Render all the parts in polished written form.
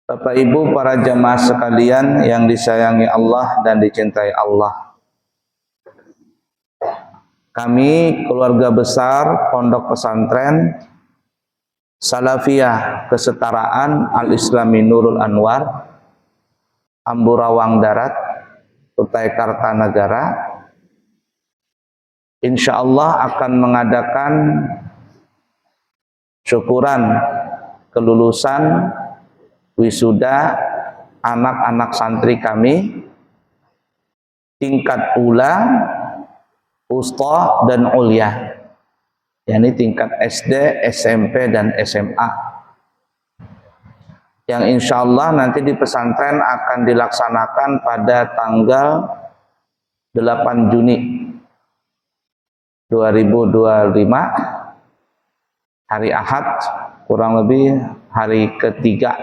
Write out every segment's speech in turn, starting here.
Bapak Ibu para jamaah sekalian yang disayangi Allah dan dicintai Allah. Kami keluarga besar Pondok Pesantren Salafiyah Kesetaraan Al-Islami Nurul Anwar, Amburawang Darat, Kutai Kartanagara, insya Allah akan mengadakan syukuran kelulusan wisuda anak-anak santri kami tingkat ula, usta, dan ulia, yakni tingkat SD, SMP, dan SMA, yang insya Allah nanti di pesantren akan dilaksanakan pada tanggal 8 Juni 2025, hari Ahad, kurang lebih hari ketiga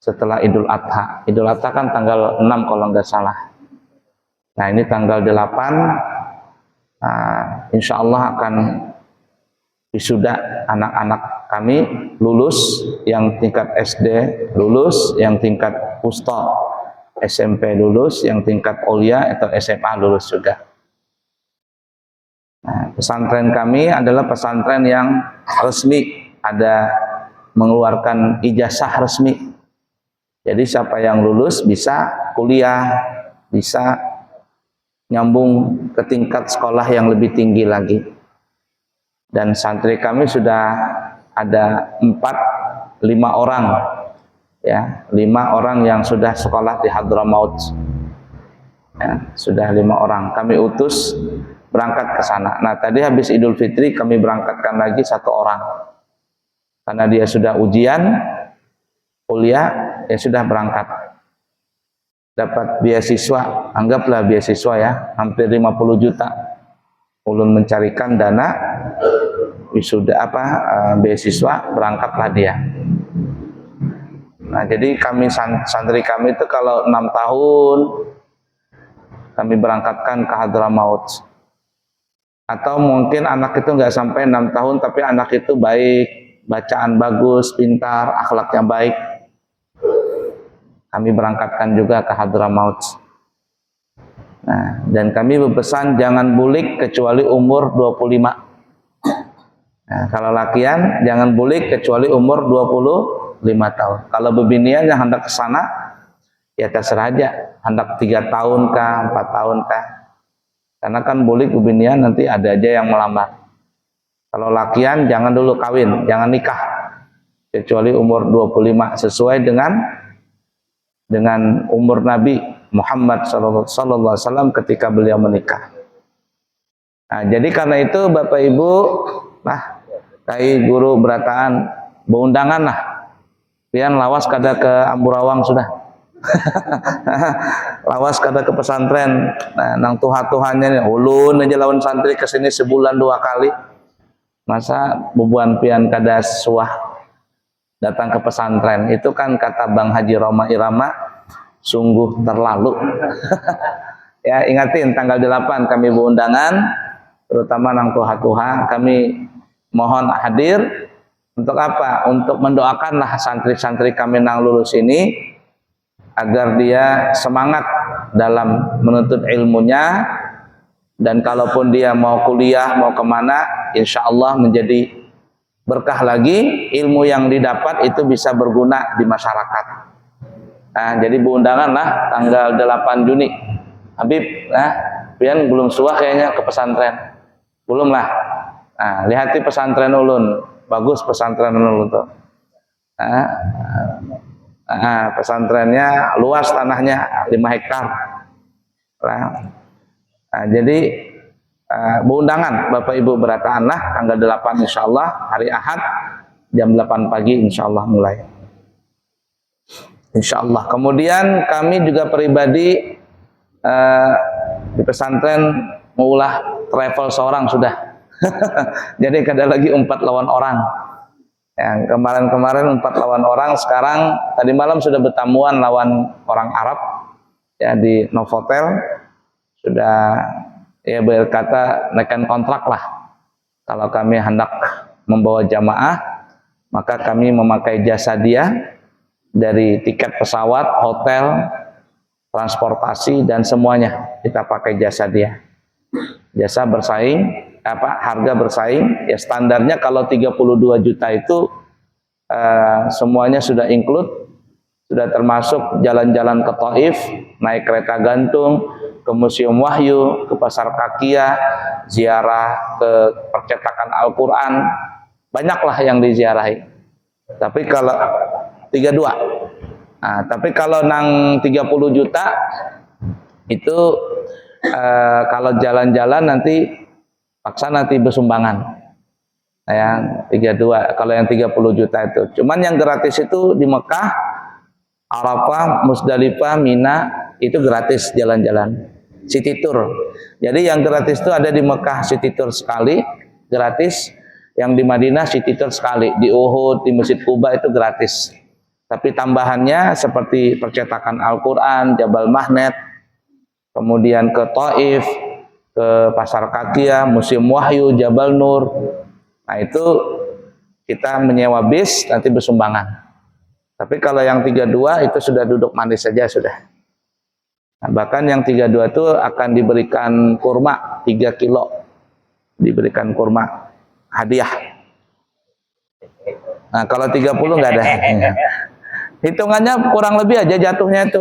setelah Idul Adha. Idul Adha kan tanggal 6 kalau nggak salah. Nah ini tanggal 8, insya Allah akan wisuda anak-anak kami lulus, yang tingkat SD lulus, yang tingkat usta SMP lulus, yang tingkat ulia atau SMA lulus juga. Nah, pesantren kami adalah pesantren yang resmi, ada mengeluarkan ijazah resmi. Jadi siapa yang lulus bisa kuliah, bisa nyambung ke tingkat sekolah yang lebih tinggi lagi. Dan santri kami sudah ada 5 orang, ya, 5 orang yang sudah sekolah di Hadramaut. Ya, sudah 5 orang. Kami utus berangkat ke sana. Nah tadi habis Idul Fitri kami berangkatkan lagi 1 orang, karena dia sudah ujian kuliah, ya sudah berangkat, dapat beasiswa, anggaplah beasiswa ya, hampir 50 juta. Ulun mencarikan dana wisuda beasiswa, berangkatlah dia. Nah jadi kami santri kami itu kalau 6 tahun kami berangkatkan ke Hadramaut. Atau mungkin anak itu nggak sampai 6 tahun tapi anak itu baik, bacaan bagus, pintar, akhlaknya baik, kami berangkatkan juga ke Hadramaut. Nah, dan kami berpesan jangan bulik kecuali umur 25. Nah, kalau lakian jangan bulik kecuali umur 25 tahun. Kalau bebinian yang hendak ke sana ya terserah aja, hendak 3 tahun kah, 4 tahun kah. Karena kan bulik bebinian nanti ada aja yang melamar. Kalau lakian jangan dulu kawin, jangan nikah kecuali umur 25, sesuai dengan umur Nabi Muhammad SAW ketika beliau menikah. Nah, jadi karena itu Bapak Ibu, kai guru berataan beundangan lah, pian lawas kada ke Amburawang sudah. Lawas kada ke pesantren. Nah, nang tuha-tuhannya nih, ulun aja lawan santri kesini sebulan 2 kali. Masa bubuan pian kada suah datang ke pesantren. Itu kan kata Bang Haji Roma Irama, sungguh terlalu. Ya ingatin tanggal 8 kami beundangan, terutama nang tuha-tuha kami mohon hadir. Untuk apa? Untuk mendoakanlah santri-santri kami nang lulus ini agar dia semangat dalam menuntut ilmunya, dan kalaupun dia mau kuliah, mau kemana, insya Allah menjadi berkah lagi, ilmu yang didapat itu bisa berguna di masyarakat. Nah, jadi beundangan lah tanggal 8 Juni. Habib, pian belum suah kayaknya ke pesantren. Belum lah. Nah, lihati pesantren ulun. Bagus pesantren ulun tuh. Pesantrennya luas tanahnya 5 hektar. Nah, jadi beundangan Bapak Ibu berataan lah tanggal 8 insya Allah hari Ahad jam 8 pagi insya Allah mulai. Insya Allah. Kemudian kami juga pribadi di pesantren mengulah travel seorang sudah. Jadi kada lagi 4 lawan orang. Yang kemarin-kemarin 4 lawan orang, sekarang tadi malam sudah bertamuan lawan orang Arab ya di Novotel, sudah ya berkata naikkan kontrak lah. Kalau kami hendak membawa jamaah, maka kami memakai jasa dia dari tiket pesawat, hotel, transportasi dan semuanya kita pakai jasa dia. Jasa bersaing, harga bersaing, ya standarnya kalau 32 juta itu semuanya sudah include, sudah termasuk jalan-jalan ke Taif, naik kereta gantung, ke Museum Wahyu, ke Pasar Kakia, ziarah ke percetakan Al-Quran, banyaklah yang diziarahi. Tapi kalau 32, nah, tapi kalau nang 30 juta itu kalau jalan-jalan nanti paksa nanti bersumbangan. Nah, yang 32, kalau yang 30 juta itu. Cuman yang gratis itu di Mekah, Arafah, Musdalifah, Mina itu gratis jalan-jalan. City tour. Jadi yang gratis itu ada di Mekah City tour sekali, gratis. Yang di Madinah City tour sekali. Di Uhud, di Masjid Kuba itu gratis. Tapi tambahannya seperti percetakan Al-Quran, Jabal Mahnet, kemudian ke Taif, ke Pasar Kakia, Museum Wahyu, Jabal Nur. Nah itu kita menyewa bis, nanti bersumbangan. Tapi kalau yang 32 itu sudah duduk manis saja sudah. Nah, bahkan yang 32 itu akan diberikan kurma 3 kilo. Diberikan kurma hadiah. Nah kalau 30 nggak ada. Hitungannya kurang lebih aja jatuhnya itu.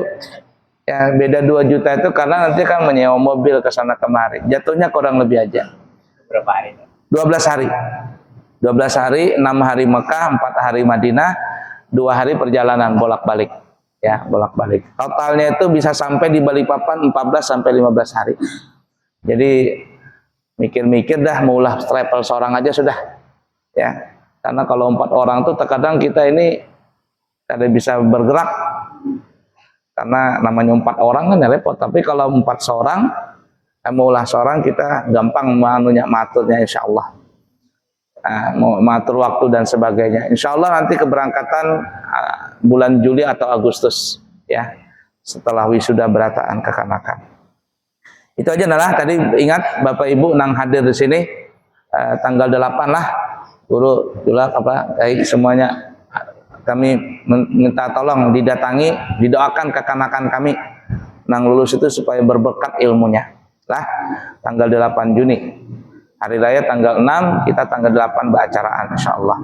Ya beda 2 juta itu karena nanti kan menyewa mobil ke sana kemari. Jatuhnya kurang lebih aja. Berapa hari? 12 hari. 12 hari, 6 hari Mekah, 4 hari Madinah, 2 hari perjalanan bolak-balik. Ya, bolak-balik. Totalnya itu bisa sampai di Balikpapan 14 sampai 15 hari. Jadi mikir-mikir dah maulah travel seorang aja sudah. Ya. Karena kalau 4 orang tuh terkadang kita ini kada bisa bergerak. Karena namanya 4 orang kan ya repot. Tapi kalau 4 seorang, maulah seorang kita gampang maturnya insya Allah. Mau matur waktu dan sebagainya. Insya Allah nanti keberangkatan bulan Juli atau Agustus ya. Setelah wisuda berataan kekanakan. Itu aja lah. Tadi ingat Bapak Ibu nang hadir di sini tanggal 8 lah. Guru, julak kayak semuanya. Kami minta tolong didatangi, didoakan kekanakan kami nang lulus itu supaya berberkat ilmunya. Lah, tanggal 8 Juni. Hari raya tanggal 6, kita tanggal 8 beracaraan insyaallah.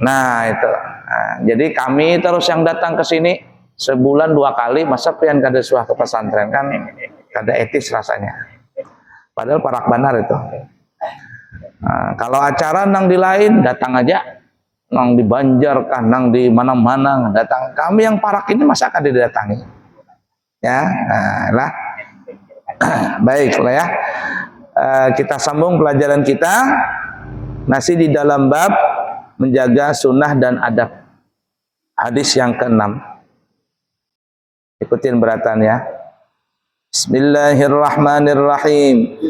Nah, itu. Nah, jadi kami terus yang datang ke sini sebulan 2 kali, masa pian kada suah ke pesantren kan kada etis rasanya. Padahal parak benar itu. Nah, kalau acara nang di lain datang aja. Nang di Banjar kah, nang di mana-mana datang. Kami yang parak ini masa akan didatangi. Ya, nah, lah. Baiklah ya. Kita sambung pelajaran kita. Masih di dalam bab menjaga sunnah dan adab. Hadis yang ke-6. Ikutin beratan ya. Bismillahirrahmanirrahim.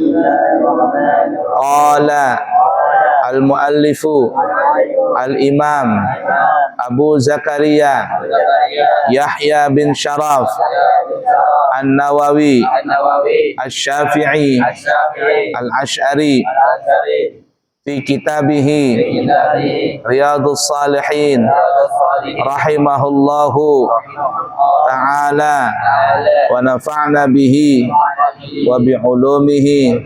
Qala al-muallifu al-imam Abu Zakaria Yahya bin Sharaf An-Nawawi Asy-Syafi'i Al-Asy'ari fi kitabihi Riyadhus Shalihin rahimahullahu ta'ala wa nafa'na bihi wa bi'ulumihi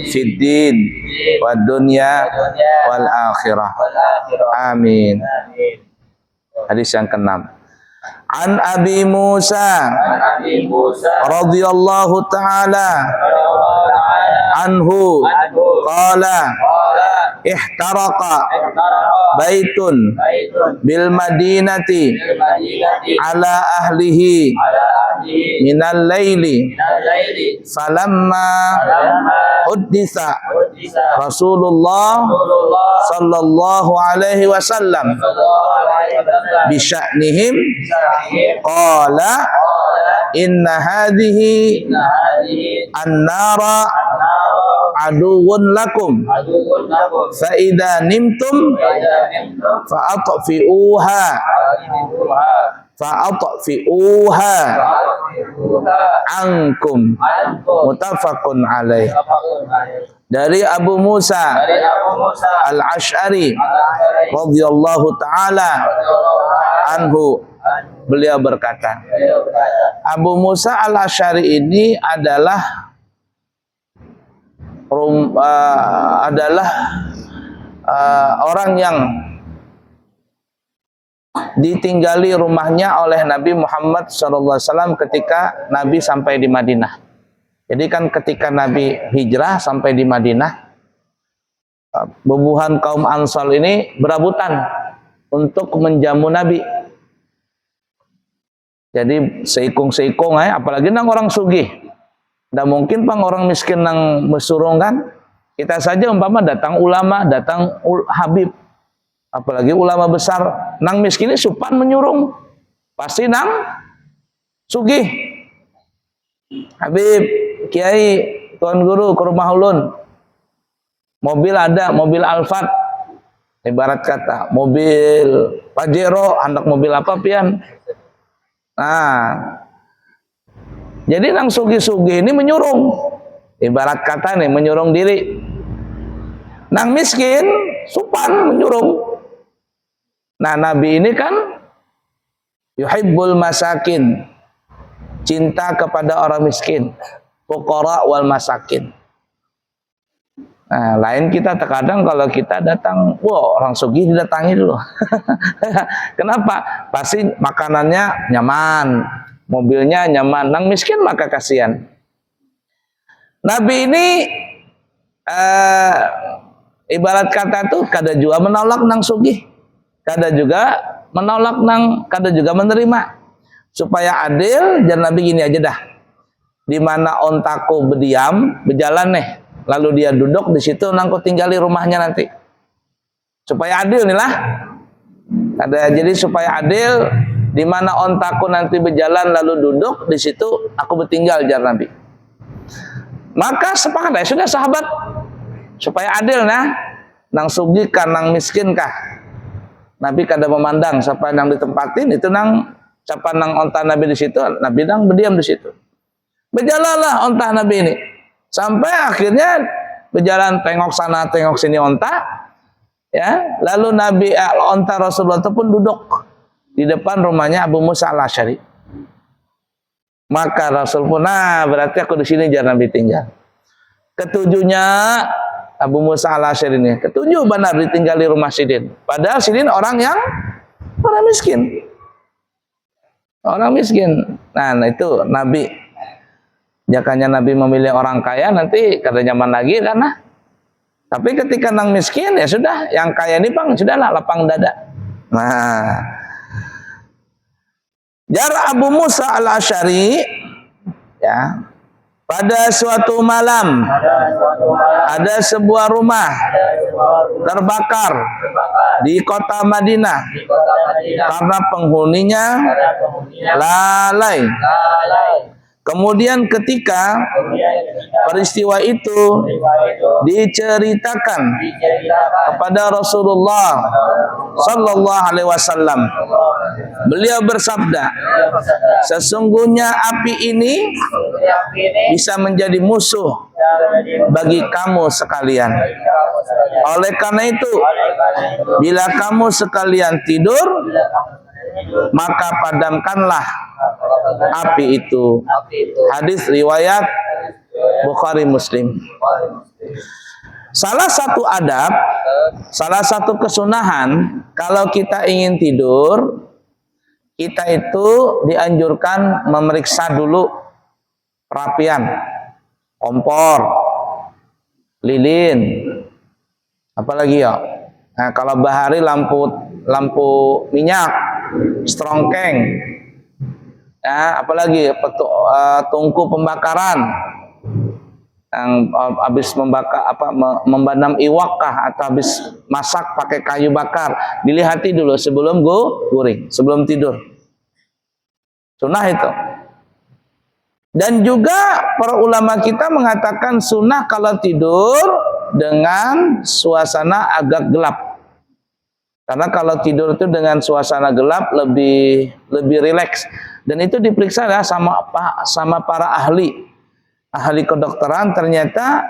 fid din wad dunya wal akhirah. Amin. Hadis yang ke-6. An Abi Musa radhiyallahu ta'ala anhu qala ihtaraqa baitun bil madinati ala ahlihi minal laili falamma hudditha Rasulullah sallallahu alaihi wasallam bi sya'nihim qala inna hadhihi an-nara aduwwun lakum fa idza nimtum fa atfi'uha ankum muttafaqun alaih. Dari Abu Musa Al-Asy'ari radhiyallahu taala anhu, beliau berkata, Abu Musa al-Asy'ari ini adalah orang yang ditinggali rumahnya oleh Nabi Muhammad SAW ketika Nabi sampai di Madinah. Jadi kan ketika Nabi hijrah sampai di Madinah, bubuhan kaum Ansar ini berebutan untuk menjamu Nabi. Jadi seikung-seikung, apalagi nang orang sugih. Tidak mungkin pang orang miskin nang mesurung kan. Kita saja umpama datang ulama, datang habib, apalagi ulama besar, nang miskin ini supan menyurung, pasti nang sugih. Habib, kiai, tuan guru ke rumah ulun, mobil ada, mobil Alphard, ibarat kata mobil Pajero, anak mobil apa pian. Nah, jadi nang sugi-sugi ini menyurung, ibarat kata nih menyurung diri. Nang miskin supan menyurung. Nah, Nabi ini kan yuhibbul masakin, cinta kepada orang miskin, fuqara wal masakin. Nah, lain kita terkadang kalau kita datang, wah orang sugih didatangi dulu. Kenapa? Pasti makanannya nyaman, mobilnya nyaman. Nang miskin maka kasihan. Nabi ini ibarat kata tuh kada juga menolak nang sugih, kada juga menolak nang, kada juga menerima. Supaya adil, jangan Nabi gini aja dah. Di mana ontaku berdiam, berjalan nih, lalu dia duduk di situ, nangku tinggali rumahnya nanti. Supaya adil nih lah. Jadi supaya adil, di mana ontaku nanti berjalan lalu duduk di situ, aku bertinggal, jar Nabi. Maka sepakat ya sudah sahabat, supaya adil nah, nang sugih kah, nang miskin kah. Nabi kada memandang siapa yang ditempatin itu nang, siapa nang onta Nabi di situ, Nabi nang berdiam di situ. Berjalanlah onta Nabi ini. Sampai akhirnya berjalan tengok sana tengok sini onta, ya. Lalu Nabi onta Rasulullah itu pun duduk di depan rumahnya Abu Musa al-Asy'ari. Maka Rasul pun, nah berarti aku di sini jangan Nabi tinggal. Ketujuhnya Abu Musa al-Asy'ari ini, ketujuh benar ditinggal di rumah Sidin. Padahal Sidin orang miskin, orang miskin. Nah itu Nabi. Jakanya Nabi memilih orang kaya nanti kada nyaman lagi karena. Tapi ketika nang miskin ya sudah, yang kaya ini pang sudahlah lapang dada. Nah, jar Abu Musa al-Asy'ari ya, pada suatu malam ada sebuah rumah terbakar di kota Madinah karena penghuninya lalai. Kemudian ketika peristiwa itu diceritakan kepada Rasulullah Sallallahu Alaihi Wasallam, beliau bersabda, sesungguhnya api ini bisa menjadi musuh bagi kamu sekalian. Oleh karena itu, bila kamu sekalian tidur, maka padamkanlah api itu. Hadis riwayat Bukhari Muslim. Salah satu adab, salah satu kesunahan kalau kita ingin tidur, kita itu dianjurkan memeriksa dulu perapian, kompor, lilin, apalagi ya. Nah, kalau bahari lampu minyak, strongkeng, ya, apalagi tungku pembakaran yang habis membakar membanam iwak kah, atau habis masak pakai kayu bakar, dilihati dulu sebelum goreng, sebelum tidur. Sunnah itu. Dan juga para ulama kita mengatakan sunnah kalau tidur dengan suasana agak gelap. Karena kalau tidur itu dengan suasana gelap lebih rileks, dan itu diperiksa ya sama para ahli kedokteran. Ternyata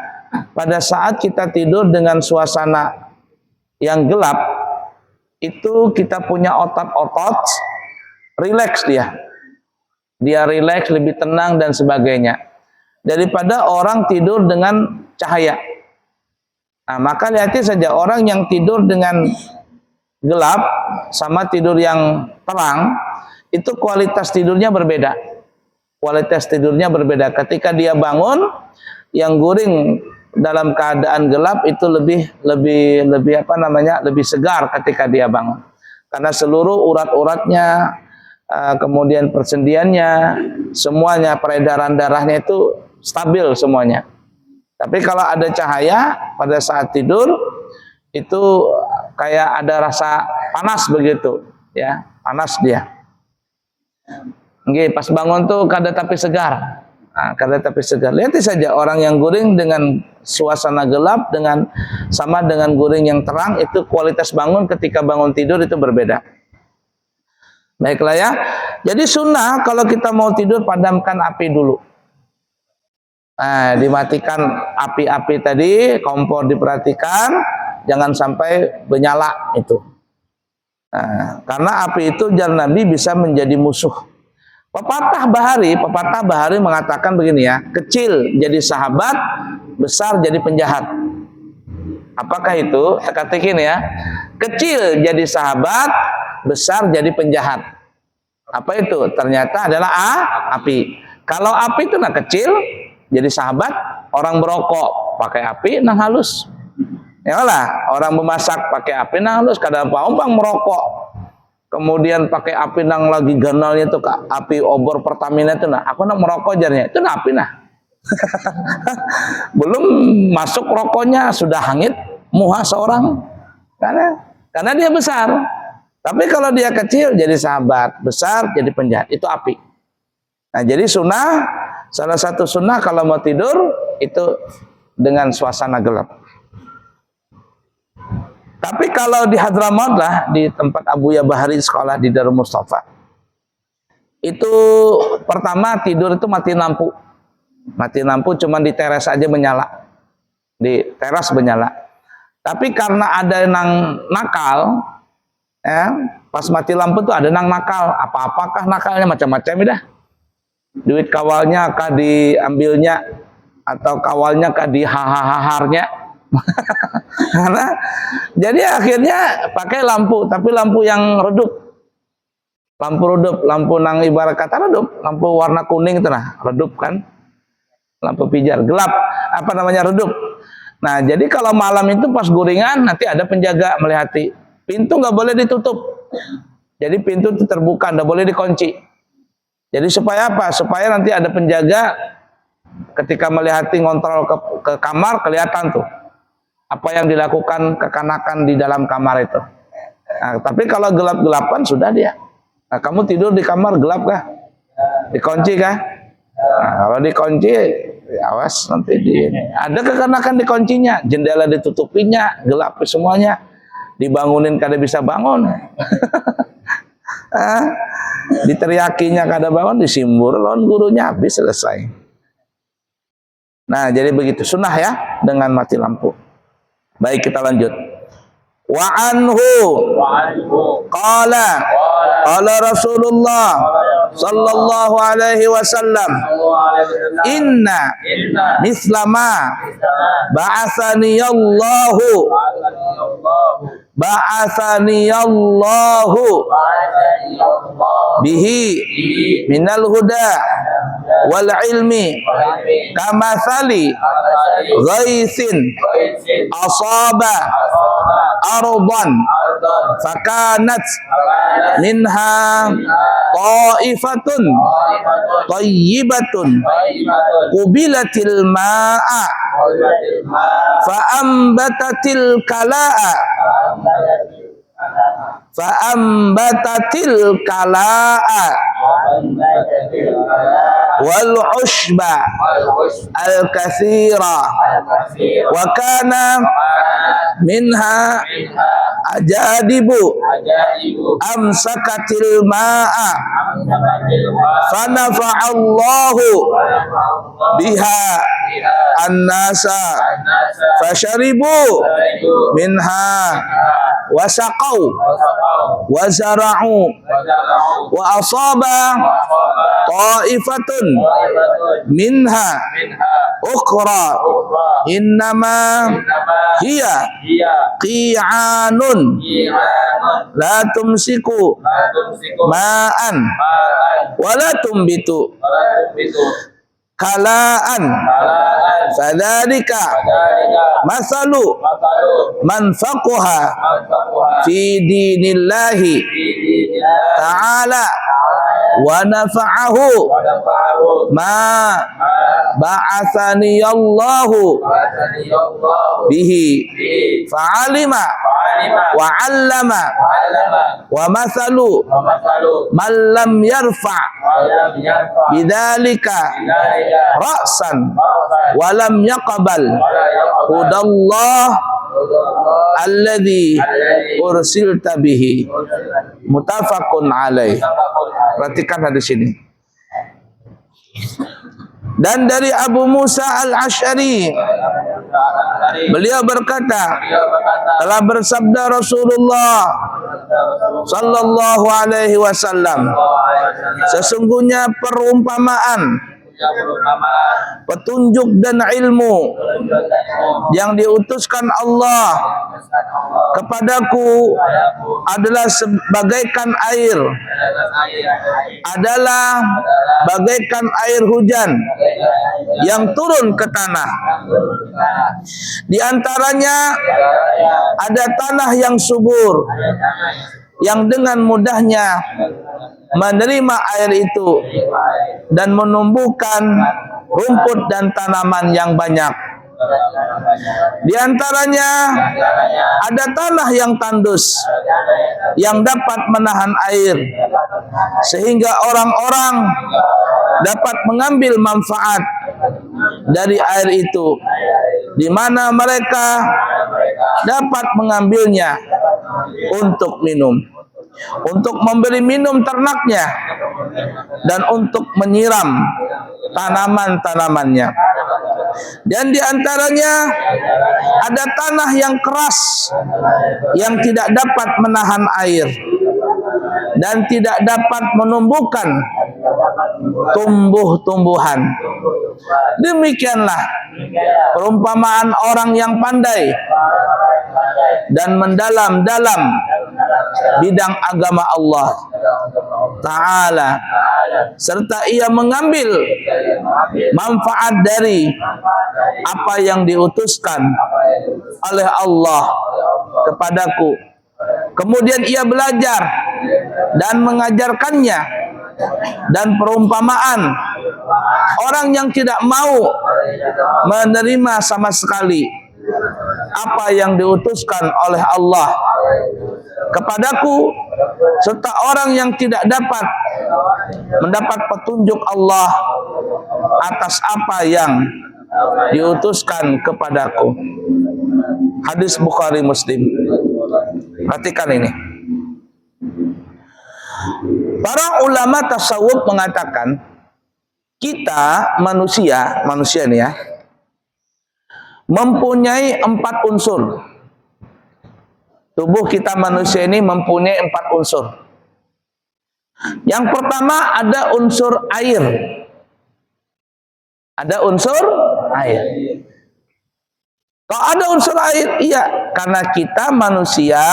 pada saat kita tidur dengan suasana yang gelap, itu kita punya otot-otot rileks dia rileks, lebih tenang dan sebagainya daripada orang tidur dengan cahaya. Nah, maka lihat saja orang yang tidur dengan gelap sama tidur yang terang itu kualitas tidurnya berbeda. Kualitas tidurnya berbeda. Ketika dia bangun, yang guring dalam keadaan gelap itu lebih segar ketika dia bangun. Karena seluruh urat-uratnya, kemudian persendiannya, semuanya, peredaran darahnya itu stabil semuanya. Tapi kalau ada cahaya pada saat tidur itu kayak ada rasa panas begitu, ya, panas dia. Nggih, pas bangun tuh kada tapi segar. Nah, kada tapi segar. Lihat saja orang yang guring dengan suasana gelap sama dengan guring yang terang itu kualitas bangun ketika bangun tidur itu berbeda. Baiklah ya. Jadi sunnah kalau kita mau tidur padamkan api dulu. Nah, dimatikan api-api tadi, kompor diperhatikan, jangan sampai menyala itu. Nah, karena api itu jar Nabi bisa menjadi musuh. Pepatah Bahari mengatakan begini ya, kecil jadi sahabat, besar jadi penjahat. Apakah itu? Teka-tekin ya. Kecil jadi sahabat, besar jadi penjahat. Apa itu? Ternyata adalah api. Kalau api itu kecil jadi sahabat, orang berokok pakai api nang halus. Ya lah, orang memasak pakai api nang halus, kadang paumpang merokok. Kemudian pakai api nang lagi ganalnya itu api obor Pertamina itu aku nak merokok jarnya. Itu api belum masuk rokoknya sudah hangit muha seorang. Karena dia besar. Tapi kalau dia kecil jadi sahabat, besar jadi penjahat. Itu api. Nah, jadi salah satu sunnah kalau mau tidur itu dengan suasana gelap. Tapi kalau di Hadramaut lah, di tempat Abuya Bahari sekolah di Darul Mustafa, itu pertama tidur itu mati lampu. Mati lampu cuma di teras aja menyala. Di teras menyala. Tapi karena ada nang nakal, ya, pas mati lampu tuh ada nang nakal. Apa-apakah nakalnya, macam-macam dah. Duit kawalnya kah diambilnya, atau kawalnya kah dihaharnya. Karena jadi akhirnya pakai lampu, tapi lampu yang redup. Lampu nang ibarat kata redup, lampu warna kuning itu redup kan. Lampu pijar, gelap, redup. Nah, jadi kalau malam itu pas guringan nanti ada penjaga melihati. Pintu nggak boleh ditutup. Jadi pintu itu terbuka, nggak boleh dikunci. Jadi supaya apa? Supaya nanti ada penjaga ketika melihati ngontrol ke kamar kelihatan tuh apa yang dilakukan kekanakan di dalam kamar itu. Nah, tapi kalau gelap-gelapan sudah dia. Nah, kamu tidur di kamar gelap kah? Dikunci kah? Nah, kalau dikunci, awas nanti ada kekanakan dikuncinya, jendela ditutupinya, gelap semuanya. Dibangunin kada bisa bangun. Diteriakinya kada bangun, disimbur lawan gurunya, habis selesai. Nah, jadi begitu sunnah ya dengan mati lampu. Baik, kita lanjut. Wa anhu qala Rasulullah sallallahu alaihi wasallam inna mislama ba'athani Allahu bihi minal huda wal ilmi kama sali ghaisin asaba ardan fakanat minha ta'ifatun tayyibatun qubilatil ma'a fa'ambatatil kala'a wal ushba al kathira wa kana minha ajadibu amsakatil ma'a fanafa'allahu biha annasa fasharibu minha wasaqau wazara'u wa asaba ta'ifatun minha ukhra innama hiya qi'anun la tumsiku ma'an wala tumbitu kalaan fadzalika masalu man faqaha fi dinillahi ta'ala wa nafa'ahu ma ba'athani Allahu bihi fa'alima wa 'allama wa masalu man lam yarfa bidzalika ra'san wa lam yaqbal hudallah alladzi ursilta bihi muttafaqun alaih. Perhatikan hadis ini. Dan dari Abu Musa al-Asy'ari, beliau berkata, telah bersabda Rasulullah sallallahu alaihi wasallam, sesungguhnya perumpamaan, petunjuk dan ilmu yang diutuskan Allah kepadaku adalah sebagaikan air, adalah bagaikan air hujan yang turun ke tanah. Di antaranya ada tanah yang subur, yang dengan mudahnya menerima air itu dan menumbuhkan rumput dan tanaman yang banyak. Di antaranya ada tanah yang tandus, yang dapat menahan air, sehingga orang-orang dapat mengambil manfaat dari air itu, di mana mereka dapat mengambilnya untuk minum, untuk memberi minum ternaknya, dan untuk menyiram tanaman-tanamannya. Dan di antaranya ada tanah yang keras, yang tidak dapat menahan air dan tidak dapat menumbuhkan tumbuh-tumbuhan. Demikianlah perumpamaan orang yang pandai dan mendalam dalam bidang agama Allah Ta'ala, serta ia mengambil manfaat dari apa yang diutuskan oleh Allah kepadaku. Kemudian ia belajar dan mengajarkannya. Dan perumpamaan orang yang tidak mau menerima sama sekali apa yang diutuskan oleh Allah kepadaku, serta orang yang tidak dapat mendapat petunjuk Allah atas apa yang diutuskan kepadaku. Hadis Bukhari Muslim. Perhatikan ini. Para ulama tasawuf mengatakan kita manusia ini ya, mempunyai 4 unsur. Tubuh kita manusia ini mempunyai 4 unsur. Yang pertama ada unsur air. Ada unsur air. Kalau ada unsur air, iya, karena kita manusia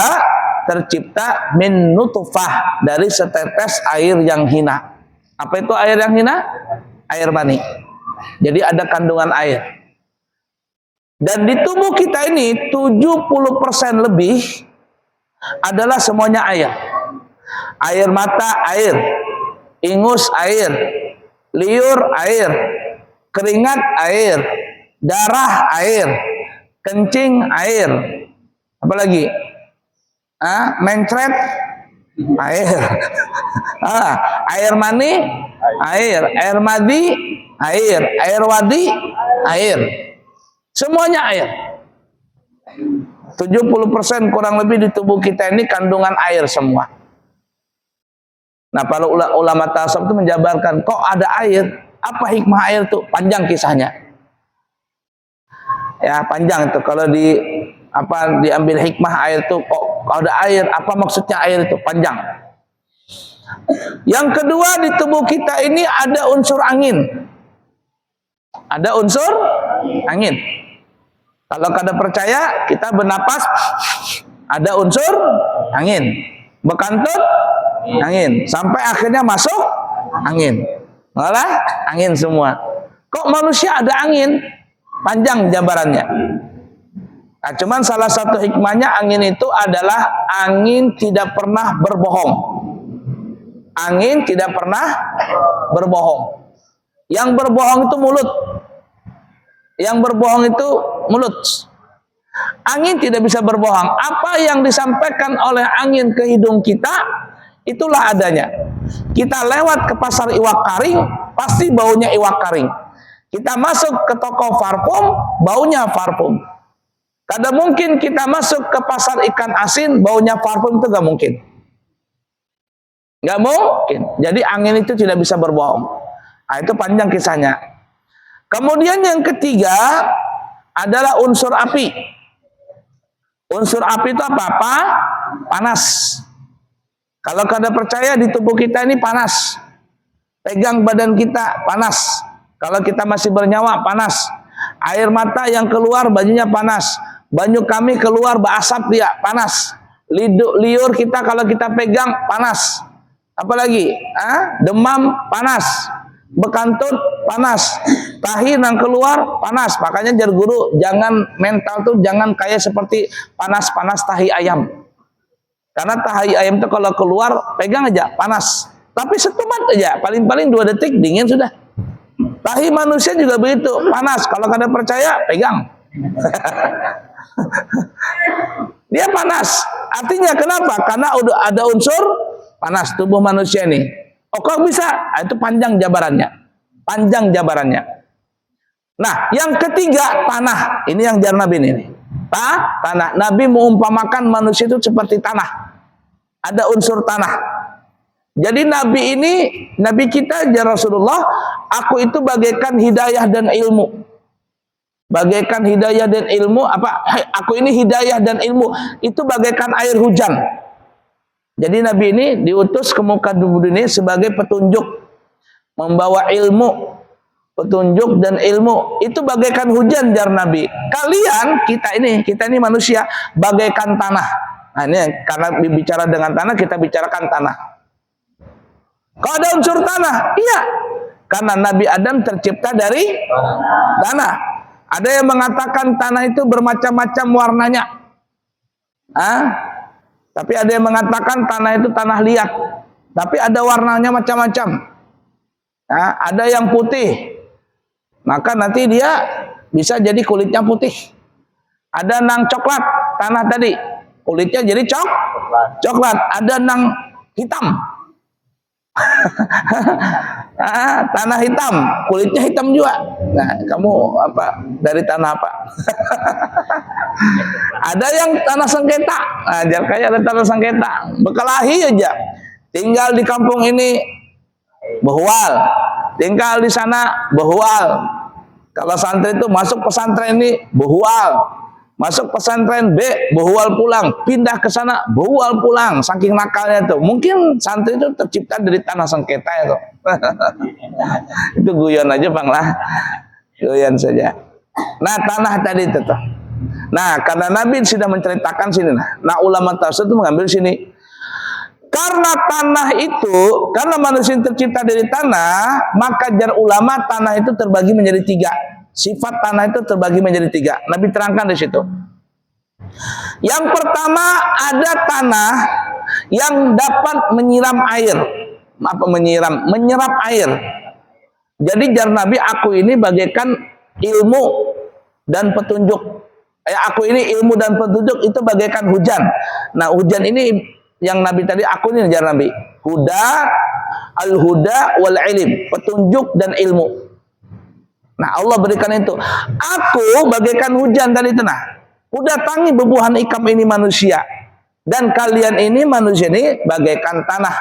tercipta min nutfah, dari setetes air yang hina. Apa itu air yang hina? Air mani. Jadi ada kandungan air. Dan di tubuh kita ini 70% lebih adalah semuanya air. Air mata air, ingus air, liur air, keringat air, darah air, kencing air, apa lagi? Mencret air, air mani air, air madi air, air wadi air, semuanya air. 70% kurang lebih di tubuh kita ini kandungan air semua. Nah, para ulama tasawuf itu menjabarkan, kok ada air? Apa hikmah air itu? Panjang kisahnya. Ya, panjang itu. Kalau diambil hikmah air itu, kok ada air? Apa maksudnya air itu? Panjang. Yang kedua, di tubuh kita ini ada unsur angin. Ada unsur angin. Kalau kada percaya, kita bernapas, ada unsur angin. Bekantut, angin. Sampai akhirnya masuk angin. Malah angin semua. Kok manusia ada angin? Panjang jabarannya. Nah, cuman salah satu hikmahnya angin itu adalah angin tidak pernah berbohong. Angin tidak pernah berbohong. Yang berbohong itu mulut. Yang berbohong itu mulut. Angin tidak bisa berbohong. Apa yang disampaikan oleh angin ke hidung kita, itulah adanya. Kita lewat ke pasar iwak karing, pasti baunya iwak karing. Kita masuk ke toko parfum, baunya parfum. Kada mungkin kita masuk ke pasar ikan asin, baunya parfum, itu gak mungkin. Gak mungkin. Jadi angin itu tidak bisa berbohong. Nah, itu panjang kisahnya. Kemudian yang ketiga adalah unsur api. Unsur api itu apa? Panas. Kalau kada percaya, di tubuh kita ini panas. Pegang badan kita, panas. Kalau kita masih bernyawa, panas. Air mata yang keluar, bajunya panas. Banyu kami keluar, berasap dia, panas. Liur kita kalau kita pegang, panas. Apalagi? Demam, panas. Bekantut, panas. Tahi yang keluar, panas. Makanya jar guru, jangan mental tuh jangan kayak seperti panas-panas tahi ayam. Karena tahi ayam itu kalau keluar, pegang aja, panas. Tapi setumat aja, paling-paling 2 detik, dingin sudah. Tahi manusia juga begitu, panas. Kalau kada percaya, pegang. Dia panas. Artinya kenapa? Karena udah ada unsur panas tubuh manusia ini. Oh, kok bisa? Itu panjang jabarannya. Panjang jabarannya. Nah, yang ketiga, tanah. Ini yang jar Nabi ini. Tanah. Nabi mengumpamakan manusia itu seperti tanah. Ada unsur tanah. Jadi Nabi kita, ya Rasulullah, aku itu bagaikan hidayah dan ilmu. Bagaikan hidayah dan ilmu, aku ini hidayah dan ilmu. Itu bagaikan air hujan. Jadi Nabi ini diutus ke muka dunia sebagai petunjuk. Membawa ilmu. Petunjuk dan ilmu. Itu bagaikan hujan, jar Nabi. Kalian, kita ini manusia, bagaikan tanah. Nah, ini karena bicara dengan tanah, kita bicarakan tanah. Kalau ada unsur tanah, iya. Karena Nabi Adam tercipta dari tanah. Ada yang mengatakan tanah itu bermacam-macam warnanya. Tapi ada yang mengatakan tanah itu tanah liat. Tapi ada warnanya macam-macam. Ada yang putih. Maka nanti dia bisa jadi kulitnya putih. Ada nang coklat, tanah tadi. Kulitnya jadi coklat. Ada nang hitam. Tanah hitam, kulitnya hitam juga. Nah, kamu dari tanah apa? Ada yang tanah sengketa. Nah, jar kayak ada tanah sengketa, berkelahi aja. Tinggal di kampung ini behual, tinggal di sana behual. Kalau santri itu masuk pesantren ini behual. Masuk pesantren B, behual pulang, pindah ke sana, behual pulang, saking nakalnya itu. Mungkin santri itu tercipta dari tanah sengketa itu. Itu guyon aja Bang lah. Guyon saja. Nah, tanah tadi itu tuh. Nah, karena Nabi sudah menceritakan sini. Nah, ulama tafsir itu mengambil sini. Karena tanah itu, karena manusia tercipta dari tanah, maka jar ulama tanah itu terbagi menjadi 3. Sifat tanah itu terbagi menjadi 3. Nabi terangkan di situ. Yang pertama, ada tanah yang dapat menyiram air. Menyerap air. Jadi jar Nabi, aku ini bagaikan ilmu dan petunjuk. Aku ini ilmu dan petunjuk, itu bagaikan hujan. Nah, hujan ini yang Nabi tadi, aku ini jar Nabi. Huda, al-huda wal ilim, petunjuk dan ilmu. Nah, Allah berikan itu. Aku bagaikan hujan tadi itu. Nah, Udatangi bebuhan ikam ini manusia. Dan kalian ini manusia ini bagaikan tanah.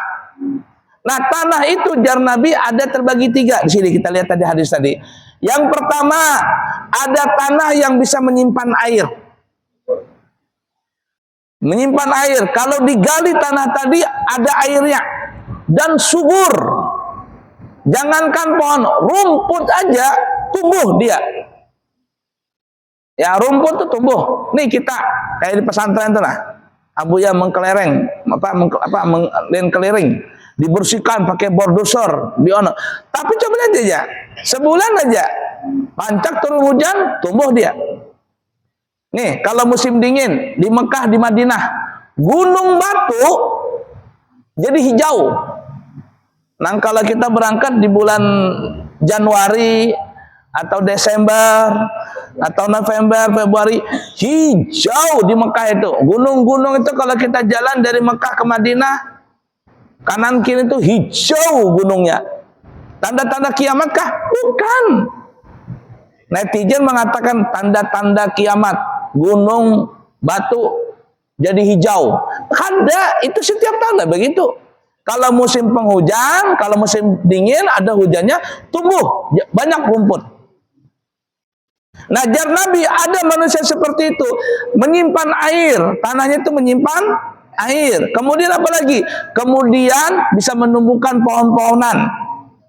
Nah, tanah itu jar Nabi ada terbagi 3. Di sini kita lihat tadi hadis tadi. Yang pertama, ada tanah yang bisa menyimpan air. Menyimpan air. Kalau digali tanah tadi ada airnya dan subur. Jangankan pohon, rumput aja tumbuh dia. Ya, rumput tuh tumbuh. Nih kita kayak di pesantren tuh lah. Abuya mengkelereng, mengkeliling, dibersihkan pakai bordoser, biono. Tapi coba lihat aja, sebulan aja, pancak turun hujan, tumbuh dia. Nih, kalau musim dingin di Mekah, di Madinah, gunung batu jadi hijau. Nah, kalau kita berangkat di bulan Januari atau Desember atau November, Februari, hijau di Mekah itu. Gunung-gunung itu kalau kita jalan dari Mekah ke Madinah, kanan kiri itu hijau gunungnya. Tanda-tanda kiamat kah? Bukan. Netizen mengatakan tanda-tanda kiamat, gunung batu jadi hijau. Ada, itu setiap tanda begitu. Kalau musim penghujan, kalau musim dingin ada hujannya, tumbuh banyak rumput. Nah, jar Nabi ada manusia seperti itu, menyimpan air, tanahnya itu menyimpan air. Kemudian apa lagi? Kemudian bisa menumbuhkan pohon-pohonan.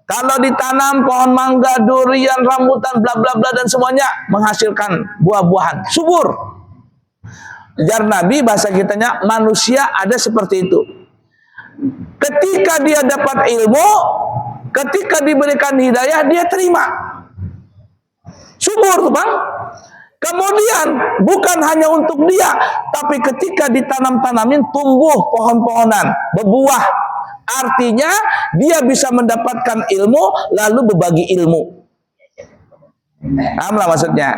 Kalau ditanam pohon mangga, durian, rambutan, bla bla bla dan semuanya menghasilkan buah-buahan, subur. Jar Nabi bahasa kitanya manusia ada seperti itu. Ketika dia dapat ilmu, ketika diberikan hidayah dia terima. Subur, Bang. Kemudian bukan hanya untuk dia, tapi ketika ditanam-tanamin tumbuh pohon-pohonan, berbuah. Artinya dia bisa mendapatkan ilmu lalu berbagi ilmu. Apa maksudnya?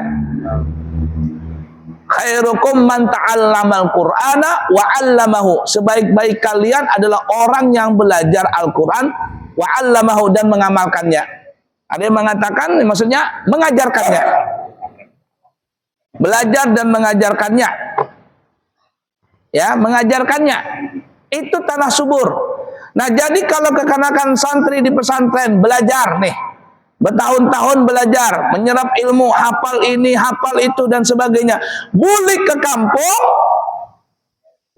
Khairukum man ta'allamal Qur'ana wa 'allamahu. Sebaik-baik kalian adalah orang yang belajar Al-Qur'an wa 'allamahu dan mengamalkannya. Ada yang mengatakan maksudnya mengajarkannya. Belajar dan mengajarkannya. Ya, mengajarkannya. Itu tanah subur. Nah, jadi kalau kekanakan santri di pesantren belajar nih, bertahun-tahun belajar, menyerap ilmu, hafal ini, hafal itu dan sebagainya. Balik ke kampung,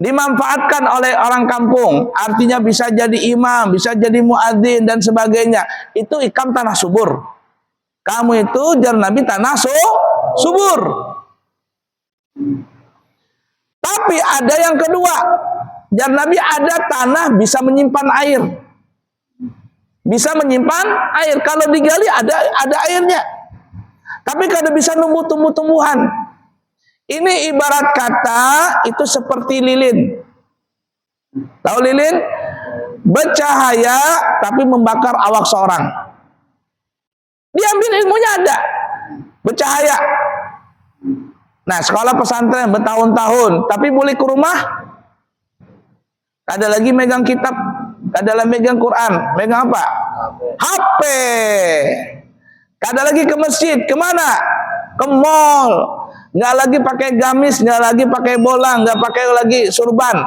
dimanfaatkan oleh orang kampung. Artinya bisa jadi imam, bisa jadi muadzin dan sebagainya. Itu ikam tanah subur. Kamu itu jar Nabi tanah subur. Tapi ada yang kedua. Jar Nabi ada tanah bisa menyimpan air. Bisa menyimpan air. Kalau digali ada airnya. Tapi kada bisa numbuh tumbuh-tumbuhan. Ini ibarat kata itu seperti lilin. Tahu lilin? Bercahaya tapi membakar awak seorang. Diambil ilmunya ada. Bercahaya. Nah, sekolah pesantren bertahun-tahun, tapi boleh ke rumah. Ada lagi megang kitab, ada lagi megang Quran, megang apa? HP. Ada lagi ke masjid, kemana? Ke mall. Nggak lagi pakai gamis, nggak lagi pakai bola, nggak pakai lagi surban,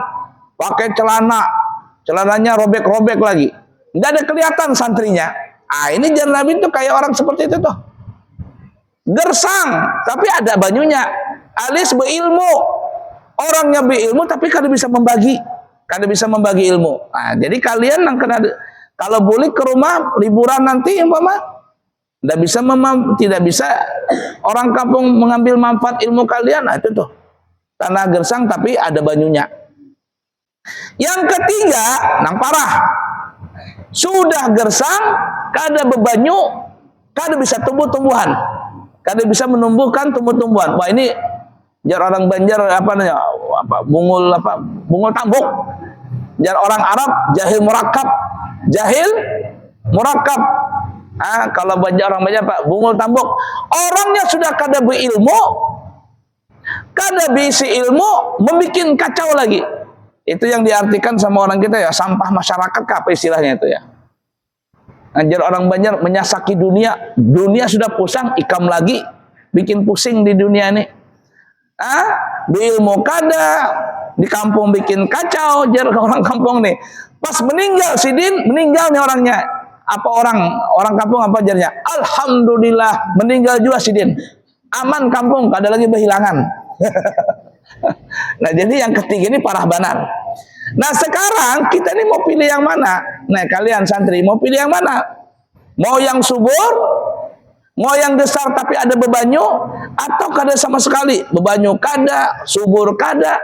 pakai celana, celananya robek-robek lagi. Nggak ada kelihatan santrinya. Ah, ini jar Nabi itu kayak orang seperti itu tuh. Gersang, tapi ada banyunya. Alias berilmu. Orangnya berilmu, tapi kada bisa membagi. Kada bisa membagi ilmu. Nah, jadi kalian yang kena, kalau boleh ke rumah liburan nanti umpama tidak bisa orang kampung mengambil manfaat ilmu kalian. Nah, itu tuh tanah gersang tapi ada banyunya. Yang ketiga, nang parah. Sudah gersang, kada bebanyu, kada bisa tumbuh-tumbuhan. Kada bisa menumbuhkan tumbuh-tumbuhan. Wah, ini jar orang Banjar bungul tambuk. Jar orang Arab jahil murakkab. Jahil murakkab. Ah, kalau orang Banjar Pak bungul tambuk. Orangnya sudah kada berilmu, kada bisi ilmu, membuat kacau lagi. Itu yang diartikan sama orang kita ya, sampah masyarakat apa istilahnya itu ya. Anjir orang Banjar menyasaki dunia, dunia sudah pusing, ikam lagi bikin pusing di dunia ini. beilmu kada, di kampung bikin kacau, jar orang kampung nih. Pas meninggal Sidin, meninggal nih orangnya. Apa orang kampung apa jarnya? Alhamdulillah, meninggal juga Sidin. Aman kampung, kada lagi berhilangan. Nah, jadi yang ketiga ini parah benar. Nah, sekarang kita ini mau pilih yang mana? Nah, kalian santri mau pilih yang mana? Mau yang subur, mau yang besar tapi ada bebanyu, atau kada sama sekali, bebanyu kada, subur kada?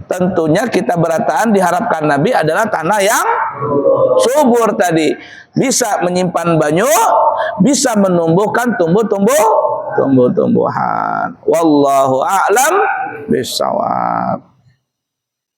Tentunya kita berataan diharapkan Nabi adalah tanah yang subur tadi, bisa menyimpan banyu, bisa menumbuhkan tumbuh-tumbuhan. Wallahu a'lam bishawab.